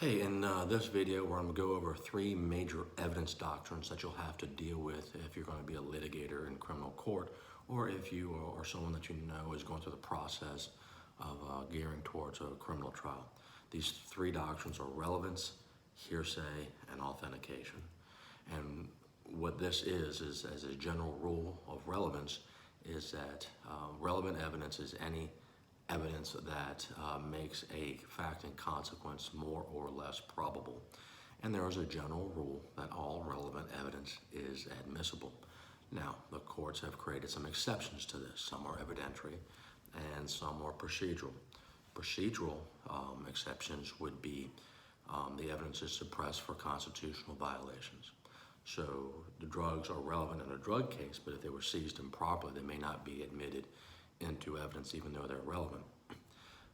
Hey, in this video, we're going to go over three major evidence doctrines that you'll have to deal with if you're going to be a litigator in criminal court, or if you are someone that you know is going through the process of gearing towards a criminal trial. These three doctrines are relevance, hearsay, and authentication. And what this is as a general rule of relevance, is that relevant evidence is any evidence that makes a fact and consequence more or less probable. And there is a general rule that all relevant evidence is admissible. Now, the courts have created some exceptions to this. Some are evidentiary and some are procedural. Procedural exceptions would be the evidence is suppressed for constitutional violations. So the drugs are relevant in a drug case, but if they were seized improperly, they may not be admitted into evidence even though they're relevant.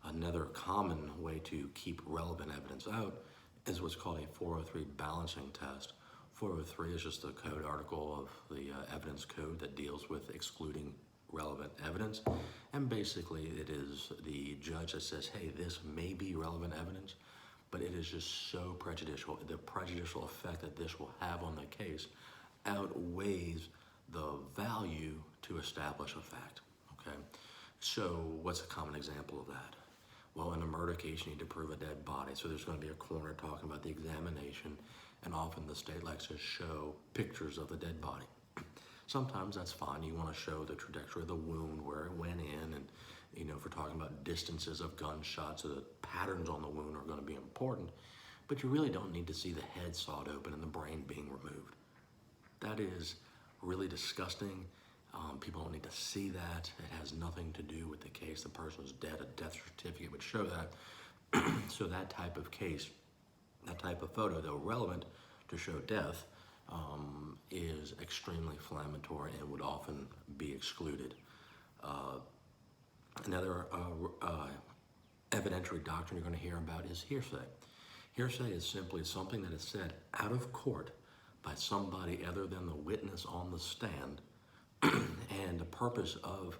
Another common way to keep relevant evidence out is what's called a 403 balancing test. 403 is just the code article of the evidence code that deals with excluding relevant evidence. And basically it is the judge that says, hey, this may be relevant evidence, but it is just so prejudicial. The prejudicial effect that this will have on the case outweighs the value to establish a fact, okay? So what's a common example of that? Well, in a murder case, you need to prove a dead body. So there's going to be a coroner talking about the examination, and often the state likes to show pictures of the dead body. Sometimes that's fine. You want to show the trajectory of the wound, where it went in, and if we're talking about distances of gunshots, so the patterns on the wound are going to be important. But you really don't need to see the head sawed open and the brain being removed. That is really disgusting. People don't need to see that. It has nothing to do with the case. The person is dead. A death certificate would show that. So that type of case, that type of photo, though relevant to show death, is extremely inflammatory and would often be excluded. Another evidentiary doctrine you're going to hear about is hearsay. Hearsay is simply something that is said out of court by somebody other than the witness on the stand. And the purpose of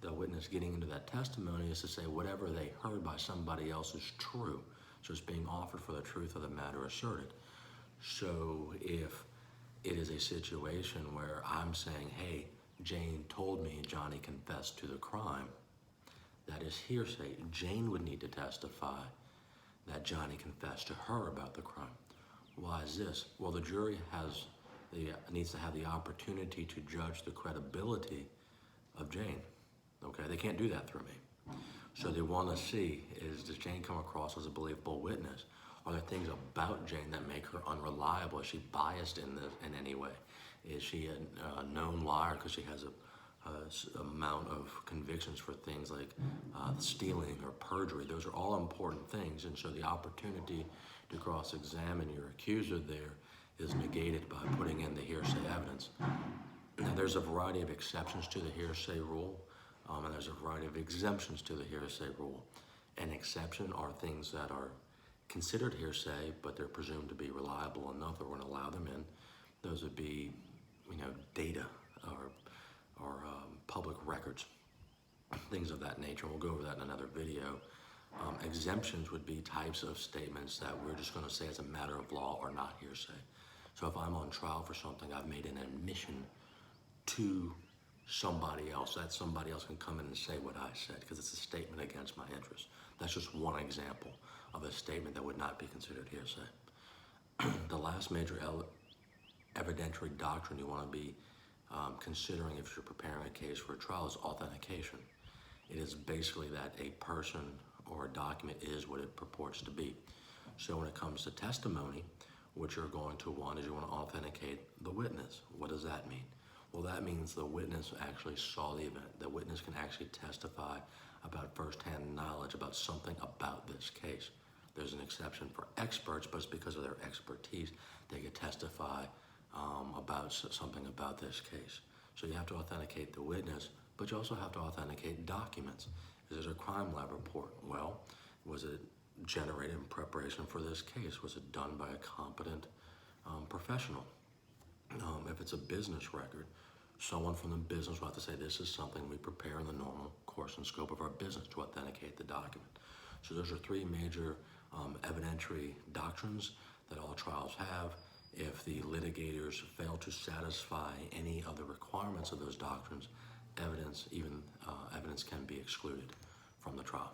the witness getting into that testimony is to say whatever they heard by somebody else is true. So it's being offered for the truth of the matter asserted. So if it is a situation where I'm saying, hey, Jane told me Johnny confessed to the crime, that is hearsay. Jane would need to testify that Johnny confessed to her about the crime. Why is this? Well, the jury needs to have the opportunity to judge the credibility of Jane. Okay, they can't do that through me. So they want to see, does Jane come across as a believable witness? Are there things about Jane that make her unreliable? Is she biased in any way? Is she a known liar because she has a amount of convictions for things like stealing or perjury? Those are all important things, and so the opportunity to cross-examine your accuser there is negated by putting in the hearsay evidence. Now, there's a variety of exceptions to the hearsay rule, and there's a variety of exemptions to the hearsay rule. An exception are things that are considered hearsay, but they're presumed to be reliable enough that we're going to allow them in. Those would be, data or public records, things of that nature. We'll go over that in another video. Exemptions would be types of statements that we're just going to say as a matter of law are not hearsay. So if I'm on trial for something, I've made an admission to somebody else. That somebody else can come in and say what I said because it's a statement against my interest. That's just one example of a statement that would not be considered hearsay. The last major evidentiary doctrine you want to be considering if you're preparing a case for a trial is authentication. It is basically that a person or a document is what it purports to be. So when it comes to testimony, what you're going to want is you want to authenticate the witness. What does that mean? Well, that means the witness actually saw the event. The witness can actually testify about firsthand knowledge about something about this case. There's an exception for experts, but it's because of their expertise they can testify about something about this case. So you have to authenticate the witness, but you also have to authenticate documents. Is there a crime lab report? Well, was it generated in preparation for this case? Was it done by a competent professional? If it's a business record, someone from the business will have to say this is something we prepare in the normal course and scope of our business to authenticate the document. So those are three major evidentiary doctrines that all trials have. If the litigators fail to satisfy any of the requirements of those doctrines, evidence can be excluded from the trial.